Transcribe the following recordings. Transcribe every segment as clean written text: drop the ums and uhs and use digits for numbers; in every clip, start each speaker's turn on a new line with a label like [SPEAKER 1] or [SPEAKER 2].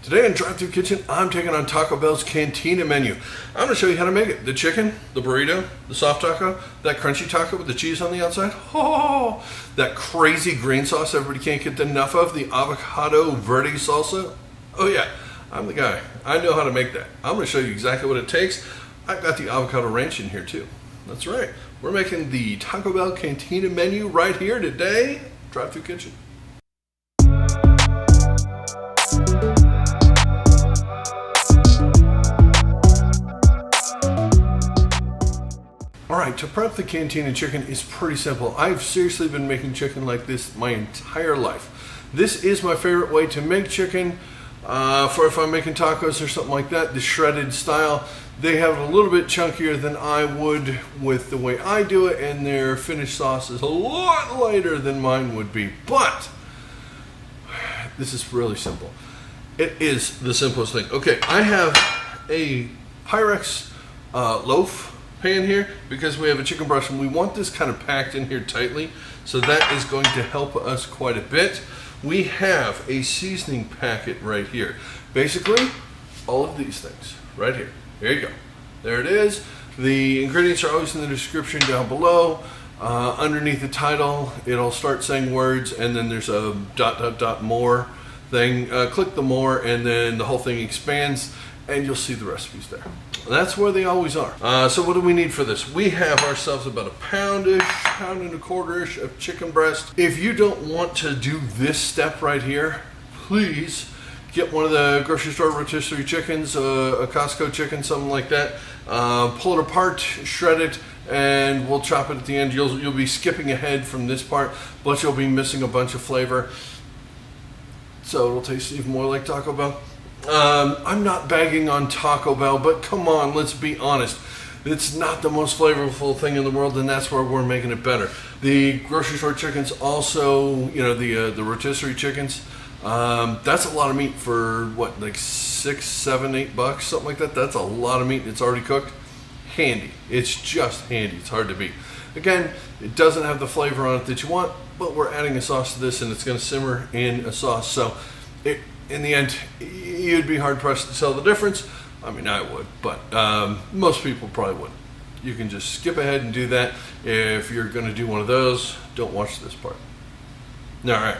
[SPEAKER 1] Today in Drive-Thru Kitchen, I'm taking on Taco Bell's Cantina menu. I'm going to show you how to make it. The chicken, the burrito, the soft taco, that crunchy taco with the cheese on the outside, oh, that crazy green sauce everybody can't get enough of, the avocado verde salsa. Oh yeah, I'm the guy. I know how to make that. I'm going to show you exactly what it takes. I've got the avocado ranch in here too. That's right. We're making the Taco Bell Cantina menu right here today. Drive-Thru Kitchen. Alright, to prep the Cantina chicken is pretty simple. I've seriously been making chicken like this my entire life. This is my favorite way to make chicken. For if I'm making tacos or something like that, the shredded style. They have it a little bit chunkier than I would with the way I do it, and their finished sauce is a lot lighter than mine would be. But this is really simple. It is the simplest thing. Okay, I have a Pyrex loaf pan here because we have a chicken breast and we want this kind of packed in here tightly, so that is going to help us quite a bit. We have a seasoning packet right here. Basically, all of these things right here. There you go. There it is. The ingredients are always in the description down below. Underneath the title, it'll start saying words, and then there's a ... more thing. Click the more, and then the whole thing expands, and you'll see the recipes there. That's where they always are. So what do we need for this? We have ourselves about a pound-ish, pound and a quarter-ish of chicken breast. If you don't want to do this step right here, please get one of the grocery store rotisserie chickens, a Costco chicken, something like that. Pull it apart, shred it, and we'll chop it at the end. You'll be skipping ahead from this part, but you'll be missing a bunch of flavor. So it'll taste even more like Taco Bell. I'm not bagging on Taco Bell, but come on, let's be honest. It's not the most flavorful thing in the world, and that's where we're making it better. The grocery store chickens also, you know, the rotisserie chickens, that's a lot of meat for what, like $6, $7, $8, something like that. That's a lot of meat. It's already cooked. Handy. It's just handy. It's hard to beat. Again, it doesn't have the flavor on it that you want, but we're adding a sauce to this, and it's going to simmer in a sauce. So in the end, you'd be hard pressed to tell the difference. I mean, I would, but most people probably wouldn't. You can just skip ahead and do that. If you're going to do one of those, don't watch this part. All right,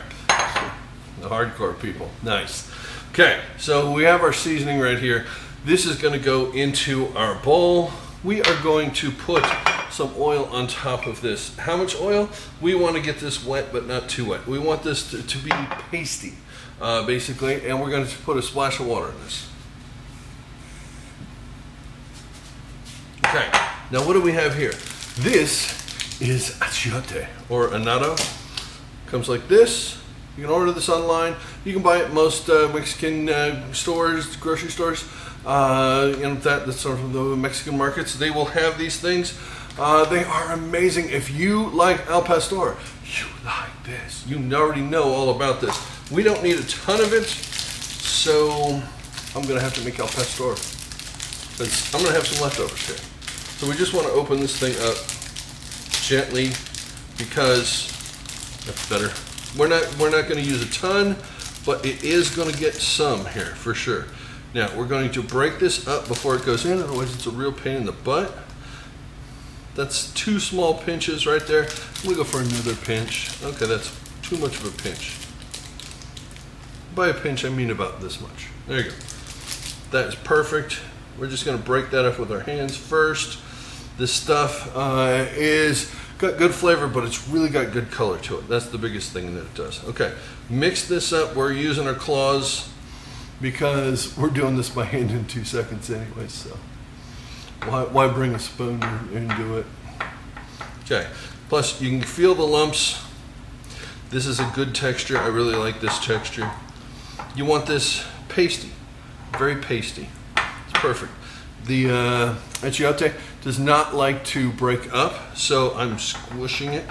[SPEAKER 1] the hardcore people, nice. Okay, so we have our seasoning right here. This is going to go into our bowl. We are going to put some oil on top of this. How much oil? We want to get this wet, but not too wet. We want this to be pasty. Basically, and we're going to put a splash of water in this. Okay, now what do we have here? This is achiote, or annatto. Comes like this. You can order this online. You can buy it at most Mexican stores, grocery stores. That's sort of the Mexican markets. They will have these things. They are amazing. If you like al pastor, you like this. You already know all about this. We don't need a ton of it, so I'm going to have to make al pastor, because I'm going to have some leftovers here. So we just want to open this thing up gently, because that's better. We're not going to use a ton, but it is going to get some here for sure. Now we're going to break this up before it goes in, otherwise it's a real pain in the butt. That's 2 small pinches right there. We'll go for another pinch. Okay, that's too much of a pinch. By a pinch, I mean about this much. There you go. That is perfect. We're just going to break that up with our hands first. This stuff is got good flavor, but it's really got good color to it. That's the biggest thing that it does. Okay, mix this up. We're using our claws because we're doing this by hand in 2 seconds anyway, so why bring a spoon and do it? Okay, plus you can feel the lumps. This is a good texture. I really like this texture. You want this pasty, very pasty. It's perfect. The achiote does not like to break up, so I'm squishing it.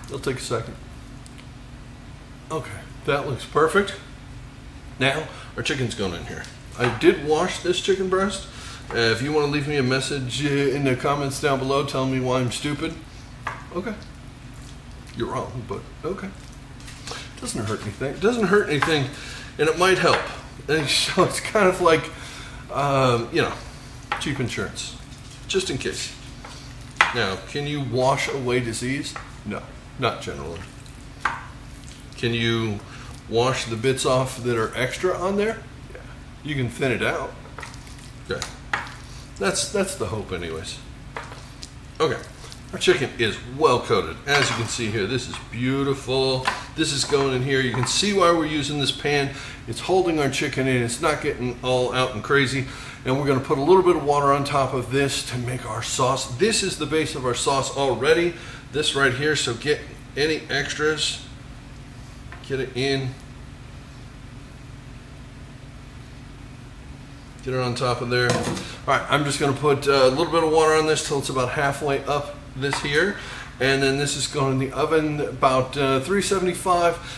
[SPEAKER 1] It'll take a second. Okay, that looks perfect. Now our chicken's going in here. I did wash this chicken breast. If you want to leave me a message in the comments down below telling me why I'm stupid, okay. You're wrong, but okay. Doesn't hurt anything. It doesn't hurt anything, and it might help. And so it's kind of like, you know, cheap insurance, just in case. Now, can you wash away disease? No, not generally. Can you wash the bits off that are extra on there? Yeah. You can thin it out. Okay. That's the hope anyways. Okay. Our chicken is well coated. As you can see here, this is beautiful. This is going in here. You can see why we're using this pan. It's holding our chicken in. It's not getting all out and crazy. And we're gonna put a little bit of water on top of this to make our sauce. This is the base of our sauce already. This right here, so get any extras, get it in. Get it on top of there. All right, I'm just gonna put a little bit of water on this till it's about halfway up this here. And then this is going in the oven about 375.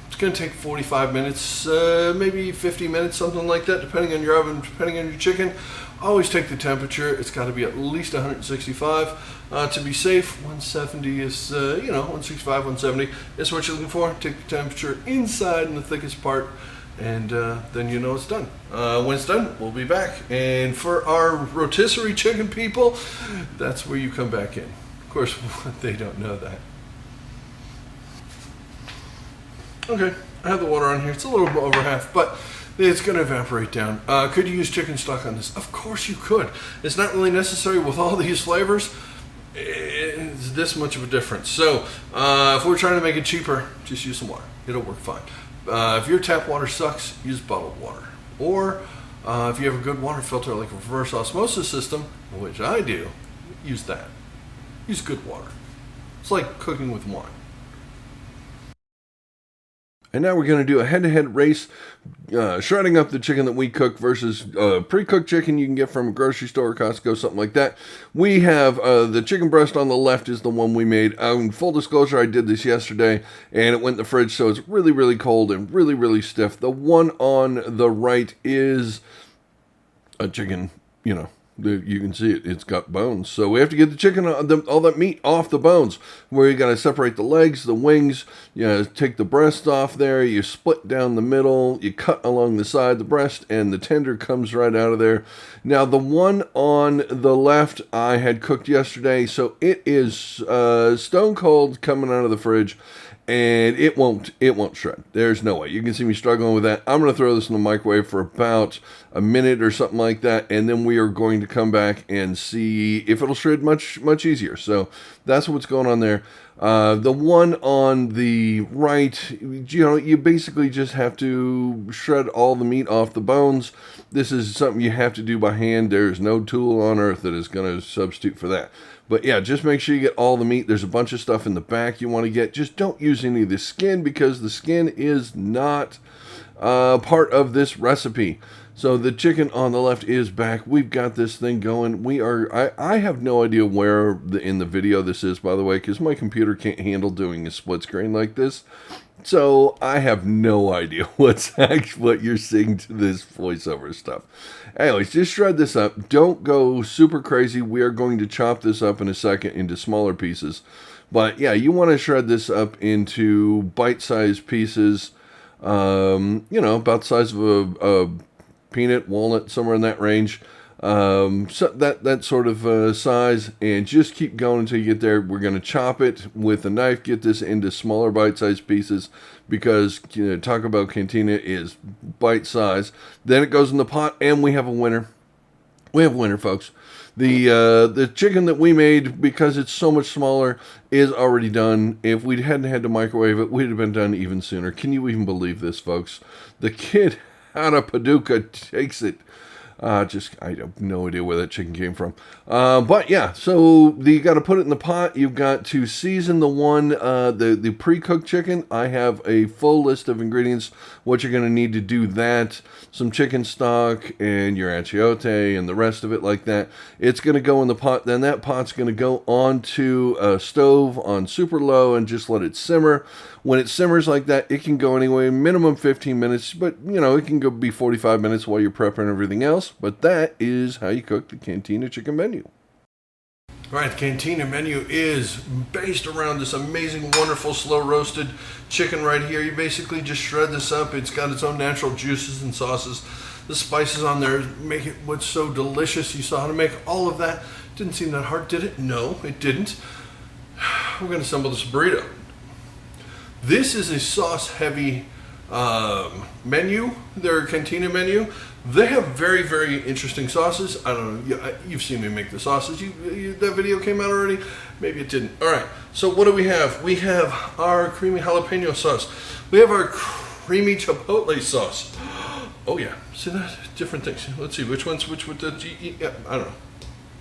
[SPEAKER 1] It's gonna take 45 minutes, maybe 50 minutes, something like that, depending on your oven, depending on your chicken. Always take the temperature. It's gotta be at least 165. To be safe, 170 is, 165, 170 is what you're looking for. Take the temperature inside in the thickest part, and then you know it's done. When it's done, we'll be back. And for our rotisserie chicken people, that's where you come back in. Of course, they don't know that. Okay, I have the water on here. It's a little over half, but it's going to evaporate down. Could you use chicken stock on this? Of course you could. It's not really necessary with all these flavors. It's this much of a difference. So if we're trying to make it cheaper, just use some water. It'll work fine. If your tap water sucks, use bottled water. Or if you have a good water filter like a reverse osmosis system, which I do, use that. Use good water. It's like cooking with wine. And now we're going to do a head-to-head race, shredding up the chicken that we cook versus pre-cooked chicken you can get from a grocery store, Costco, something like that. We have the chicken breast on the left is the one we made. Full disclosure, I did this yesterday, and it went in the fridge, so it's really, really cold and really, really stiff. The one on the right is a chicken, you can see it's got bones. So we have to get the chicken, all that meat off the bones. Where you got to separate the legs, the wings, take the breast off there, you split down the middle, you cut along the side, the breast, and the tender comes right out of there. Now the one on the left I had cooked yesterday, so it is stone cold coming out of the fridge. And it won't shred. There's no way. You can see me struggling with that. I'm going to throw this in the microwave for about a minute or something like that, and then we are going to come back and see if it'll shred much easier. So that's what's going on there. The one on the right, you basically just have to shred all the meat off the bones. This is something you have to do by hand. There's no tool on earth that is going to substitute for that. But yeah, just make sure you get all the meat. There's a bunch of stuff in the back you want to get. Just don't use any of the skin because the skin is not part of this recipe. So the chicken on the left is back. We've got this thing going. I have no idea where in the video this is, by the way, because my computer can't handle doing a split screen like this. So I have no idea what you're seeing to this voiceover stuff. Anyways, just shred this up. Don't go super crazy. We are going to chop this up in a second into smaller pieces. But yeah, you want to shred this up into bite-sized pieces. About the size of a peanut, walnut, somewhere in that range. So that sort of size, and just keep going until you get there. We're going to chop it with a knife, get this into smaller bite-sized pieces because Taco Bell Cantina is bite-sized. Then it goes in the pot, and we have a winner. We have a winner, folks. The chicken that we made, because it's so much smaller, is already done. If we hadn't had to microwave it, we'd have been done even sooner. Can you even believe this, folks? The kid out of Paducah takes it. I have no idea where that chicken came from. But yeah, so you got to put it in the pot. You've got to season the one, the pre-cooked chicken. I have a full list of ingredients, what you're going to need to do that. Some chicken stock and your achiote and the rest of it like that. It's going to go in the pot. Then that pot's going to go onto a stove on super low and just let it simmer. When it simmers like that, it can go anyway, minimum 15 minutes, but it can go be 45 minutes while you're prepping everything else. But that is how you cook the Cantina Chicken menu. All right, the Cantina menu is based around this amazing, wonderful, slow roasted chicken right here. You basically just shred this up. It's got its own natural juices and sauces. The spices on there make it what's so delicious. You saw how to make all of that. Didn't seem that hard, did it? No, it didn't. We're going to assemble this burrito. This is a sauce-heavy menu, their Cantina menu. They have very, very interesting sauces. I don't know, you've seen me make the sauces. That video came out already? Maybe it didn't. All right, so what do we have? We have our creamy jalapeno sauce. We have our creamy chipotle sauce. Oh yeah, see that? Different things. Let's see, which with the, I don't know.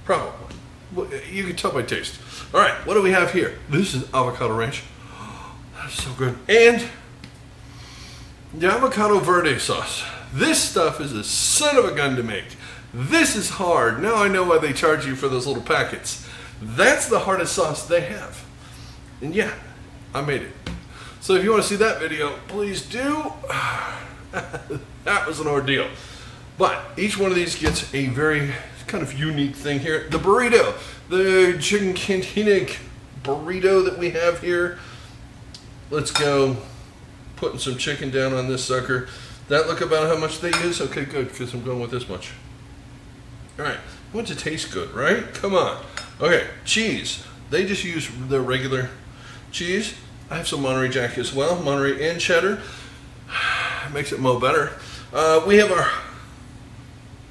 [SPEAKER 1] Probably. Well, you can tell by taste. All right, what do we have here? This is avocado ranch. That is so good. And the avocado verde sauce. This stuff is a son of a gun to make. This is hard. Now I know why they charge you for those little packets. That's the hardest sauce they have. And yeah, I made it. So if you want to see that video, please do. That was an ordeal. But each one of these gets a very kind of unique thing here. The burrito, the chicken cantina burrito that we have here. Let's go putting some chicken down on this sucker. That look about how much they use? Okay, good, because I'm going with this much. All right, I want it to taste good, right? Come on. Okay, cheese. They just use their regular cheese. I have some Monterey Jack as well, Monterey and cheddar. Makes it mo better. We have our,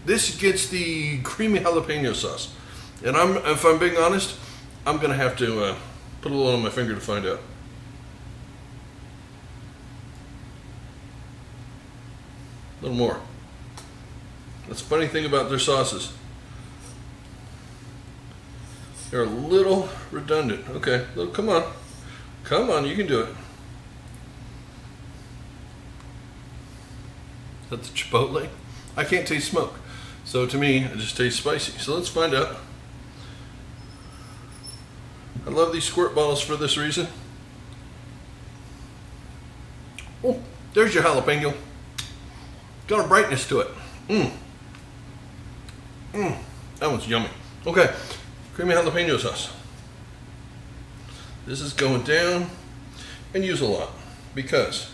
[SPEAKER 1] this gets the creamy jalapeno sauce. And if I'm being honest, I'm gonna have to put a little on my finger to find out. A little more. That's the funny thing about their sauces. They're a little redundant. Okay, come on. Come on, you can do it. Is that the chipotle? I can't taste smoke. So to me, it just tastes spicy. So let's find out. I love these squirt bottles for this reason. Oh, there's your jalapeno. Got a brightness to it. That one's yummy. Okay, creamy jalapeno sauce. This is going down, and use a lot because,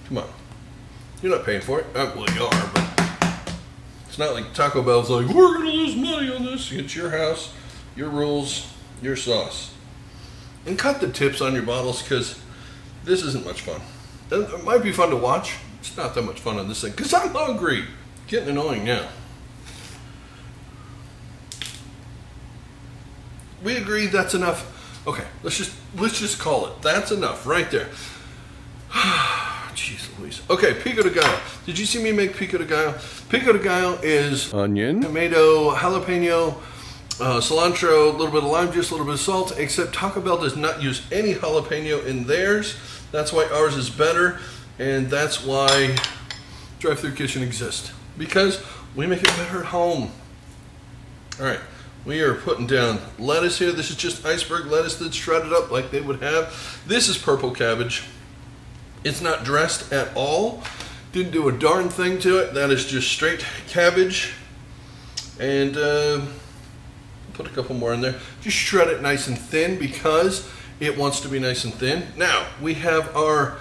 [SPEAKER 1] come on, you're not paying for it. Well, you are, but it's not like Taco Bell's like, we're gonna lose money on this. It's your house, your rules, your sauce. And cut the tips on your bottles because this isn't much fun. It might be fun to watch. It's not that much fun on this thing because I'm hungry. Getting annoying now. We agree that's enough. Okay, let's just call it. That's enough right there. Jeez Louise. Okay, pico de gallo. Did you see me make pico de gallo? Pico de gallo is onion, tomato, jalapeno, cilantro, a little bit of lime juice, a little bit of salt, except Taco Bell does not use any jalapeno in theirs. That's why ours is better, and that's why Drive-Thru Kitchen exists. Because we make it better at home. All right. We are putting down lettuce here. This is just iceberg lettuce that's shredded up like they would have. This is purple cabbage. It's not dressed at all. Didn't do a darn thing to it. That is just straight cabbage. And put a couple more in there. Just shred it nice and thin because it wants to be nice and thin. Now, we have our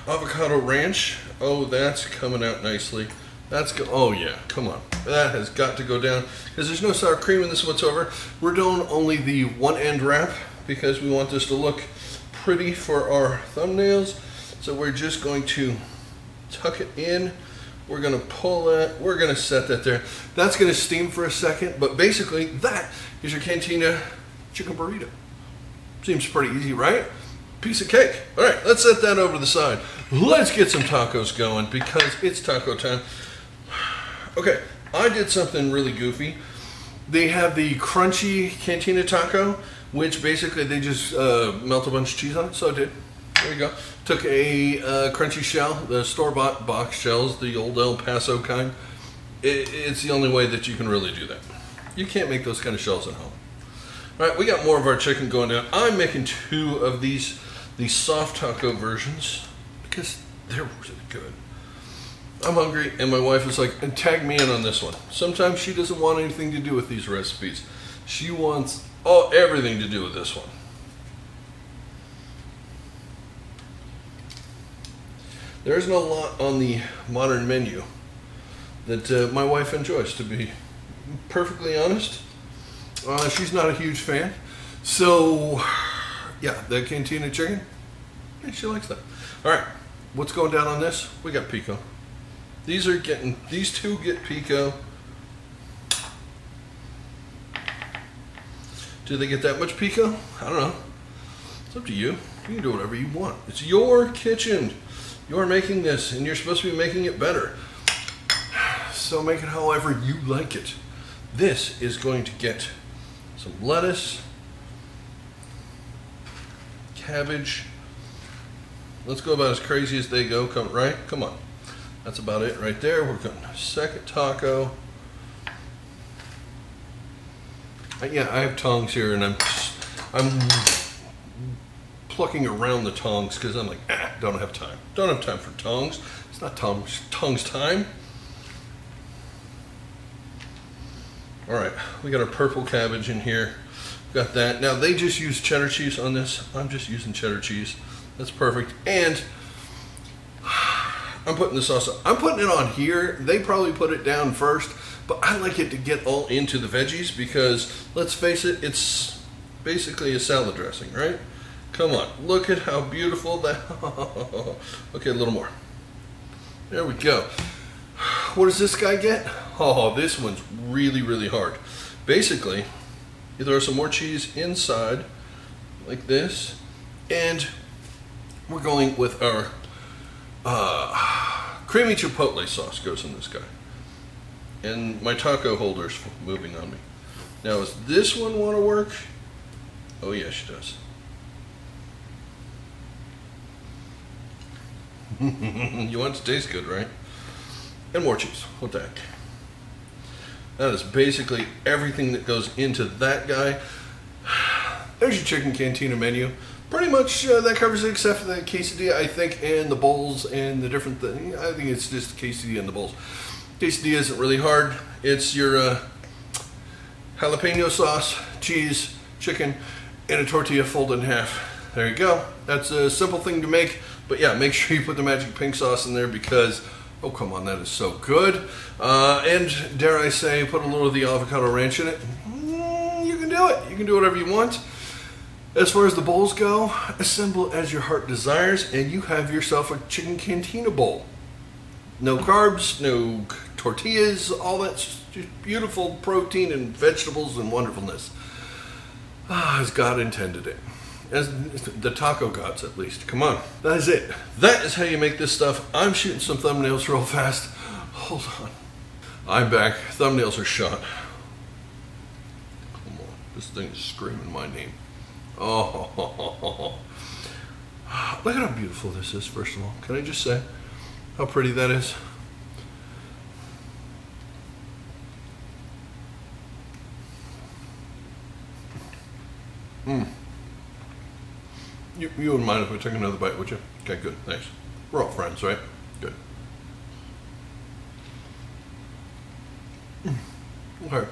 [SPEAKER 1] avocado ranch. Oh, that's coming out nicely. Oh yeah, come on. That has got to go down because there's no sour cream in this whatsoever. We're doing only the one end wrap because we want this to look pretty for our thumbnails. So we're just going to tuck it in. We're gonna pull that, we're gonna set that there. That's gonna steam for a second, but basically that is your Cantina chicken burrito. Seems pretty easy, right? Piece of cake. All right, let's set that over to the side. Let's get some tacos going because it's taco time. Okay, I did something really goofy. They have the crunchy Cantina taco, which basically they just melt a bunch of cheese on it, so I did. There you go. Took a crunchy shell, the store-bought box shells, the old El Paso kind. It's the only way that you can really do that. You can't make those kind of shells at home. All right, we got more of our chicken going down. I'm making 2 of these soft taco versions because they're really good. I'm hungry, and my wife is like, and tag me in on this one. Sometimes she doesn't want anything to do with these recipes. She wants everything to do with this one. There isn't a lot on the modern menu that my wife enjoys, to be perfectly honest. She's not a huge fan. So, yeah, the Cantina Chicken, yeah, she likes that. All right, what's going down on this? We got pico. These two get pico. Do they get that much pico? I don't know. It's up to you. You can do whatever you want. It's your kitchen. You're making this, and you're supposed to be making it better. So make it however you like it. This is going to get some lettuce, cabbage. Let's go about as crazy as they go. Come on. That's about it right there. We're going to second taco. Yeah, I have tongs here, and I'm plucking around the tongs because I'm like, don't have time. Don't have time for tongs. It's not tongs time. All right, we got our purple cabbage in here. Got that. Now they just use cheddar cheese on this. I'm just using cheddar cheese. That's perfect. And I'm putting the sauce up. I'm putting it on here. They probably put it down first, but I like it to get all into the veggies because, let's face it, it's basically a salad dressing, right? Come on, look at how beautiful that. Okay, a little more. There we go. What does this guy get? Oh, this one's really, really hard. Basically, you throw some more cheese inside, like this, and we're going with our creamy chipotle sauce goes in this guy. And my taco holder's moving on me. Now, does this one want to work? Oh, yes, she does. You want it to taste good, right? And more cheese. What the heck? That is basically everything that goes into that guy. There's your chicken cantina menu. Pretty much that covers it, except for the quesadilla, I think, and the bowls and the different things. I think it's just quesadilla and the bowls. Quesadilla isn't really hard. It's your jalapeno sauce, cheese, chicken, and a tortilla folded in half. There you go. That's a simple thing to make. But yeah, make sure you put the magic pink sauce in there because, oh come on, that is so good. And dare I say, put a little of the avocado ranch in it. You can do it. You can do whatever you want. As far as the bowls go, assemble as your heart desires, and you have yourself a chicken cantina bowl. No carbs, no tortillas, all that just beautiful protein and vegetables and wonderfulness. As God intended it. As the taco gods, at least. Come on. That is it. That is how you make this stuff. I'm shooting some thumbnails real fast. Hold on. I'm back. Thumbnails are shot. Come on. This thing is screaming my name. Oh. Look at how beautiful this is, first of all. Can I just say how pretty that is? You wouldn't mind if I took another bite, would you? Okay, good, thanks. We're all friends, right? Good. Okay.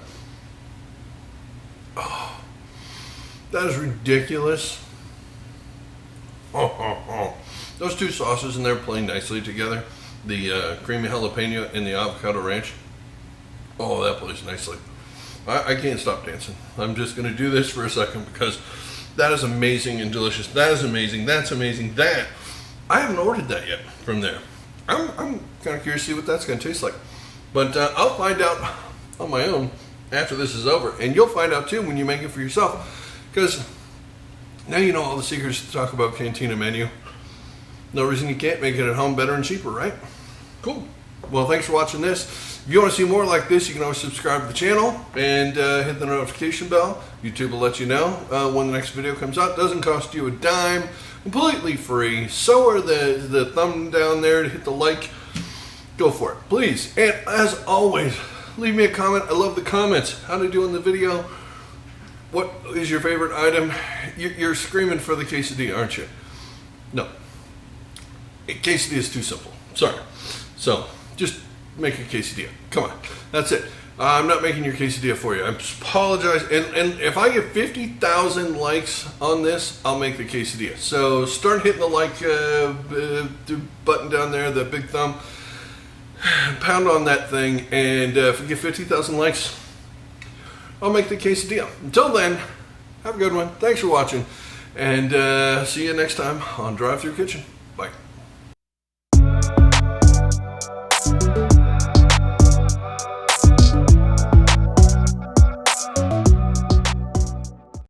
[SPEAKER 1] Oh, that is ridiculous. Those two sauces in there play nicely together. The creamy jalapeno and the avocado ranch. Oh, that plays nicely. I can't stop dancing. I'm just going to do this for a second because that is amazing and delicious. That is amazing. That's amazing. That, I haven't ordered that yet from there. I'm kind of curious to see what that's going to taste like. But I'll find out on my own after this is over. And you'll find out too when you make it for yourself. Because now you know all the secrets to Taco Bell Cantina menu. No reason you can't make it at home better and cheaper, right? Cool. Well, thanks for watching this. If you want to see more like this, you can always subscribe to the channel and hit the notification bell. YouTube will let you know when the next video comes out. Doesn't cost you a dime. Completely free. So are the thumb down there to hit the like. Go for it, please. And as always, leave me a comment. I love the comments. How did I do in the video? What is your favorite item? You're screaming for the quesadilla, aren't you? No. Quesadilla is too simple. Sorry. So, just make a quesadilla. Come on, that's it. I'm not making your quesadilla for you. I apologize. And if I get 50,000 likes on this, I'll make the quesadilla. So start hitting the like button down there, the big thumb. Pound on that thing, and if we get 50,000 likes, I'll make the quesadilla. Until then, have a good one. Thanks for watching, and see you next time on Drive-Thru Kitchen.